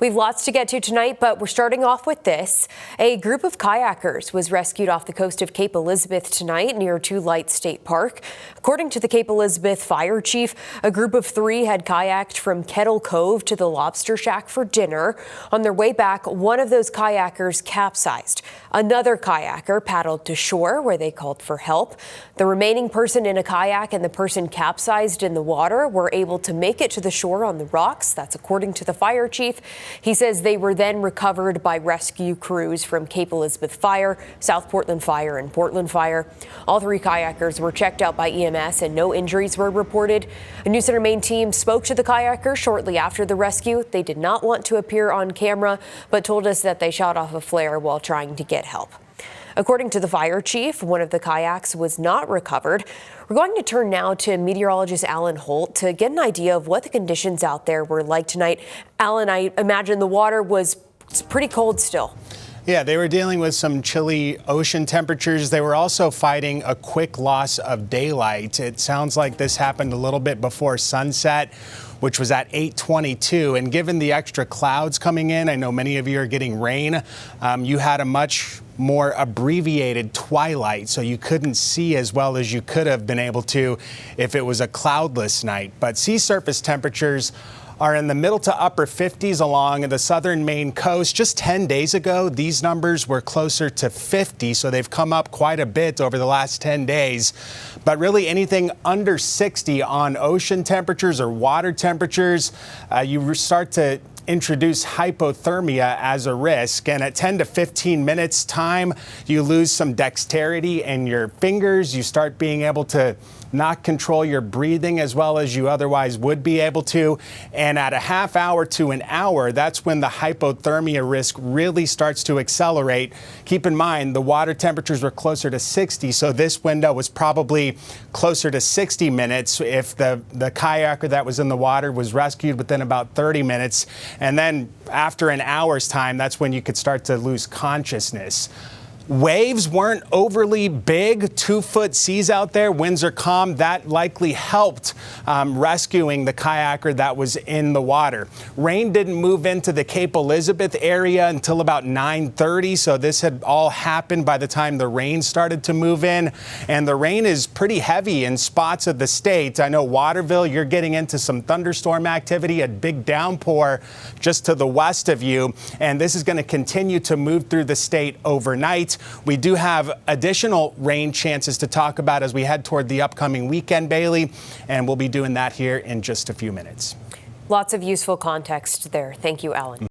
We have lots to get to tonight, but we're starting off with this. A group of kayakers was rescued off the coast of Cape Elizabeth tonight near Two Lights State Park. According to the Cape Elizabeth fire chief, a group of 3 had kayaked from Kettle Cove to the Lobster Shack for dinner. On their way back, one of those kayakers capsized. Another kayaker paddled to shore where they called for help. The remaining person in a kayak and the person capsized in the water were able to make it to the shore on the rocks. That's according to the fire chief. He says they were then recovered by rescue crews from Cape Elizabeth Fire, South Portland Fire, and Portland Fire. All 3 kayakers were checked out by EMS and no injuries were reported. A new CENTER Maine team spoke to the kayakers shortly after the rescue. They did not want to appear on camera, but told us that they shot off a flare while trying to get help. According to the fire chief, one of the kayaks was not recovered. We're going to turn now to meteorologist Alan Holt to get an idea of what the conditions out there were like tonight. Alan, I imagine the water was pretty cold still. Yeah, they were dealing with some chilly ocean temperatures. They were also fighting a quick loss of daylight. It sounds like this happened a little bit before sunset, which was at 8:22. And given the extra clouds coming in, I know many of you are getting rain. You had a much more abbreviated twilight, so you couldn't see as well as you could have been able to if it was a cloudless night. But sea surface temperatures are in the middle to upper 50s along the southern Maine coast. Just 10 days ago, these numbers were closer to 50, so they've come up quite a bit over the last 10 days. But really anything under 60 on ocean temperatures or water temperatures, you start to introduce hypothermia as a risk, and at 10 to 15 minutes time, you lose some dexterity in your fingers. You start being able to not control your breathing as well as you otherwise would be able to. And at a half hour to an hour, that's when the hypothermia risk really starts to accelerate. Keep in mind, the water temperatures were closer to 60, so this window was probably closer to 60 minutes if the kayaker that was in the water was rescued within about 30 minutes. And then after an hour's time, that's when you could start to lose consciousness. Waves weren't overly big, 2-foot seas out there. Winds are calm. That likely helped rescuing the kayaker that was in the water. Rain didn't move into the Cape Elizabeth area until about 9:30, so this had all happened by the time the rain started to move in. And the rain is pretty heavy in spots of the state. I know Waterville, you're getting into some thunderstorm activity, a big downpour just to the west of you. And this is going to continue to move through the state overnight. We do have additional rain chances to talk about as we head toward the upcoming weekend, Bailey, and we'll be doing that here in just a few minutes. Lots of useful context there. Thank you, Alan.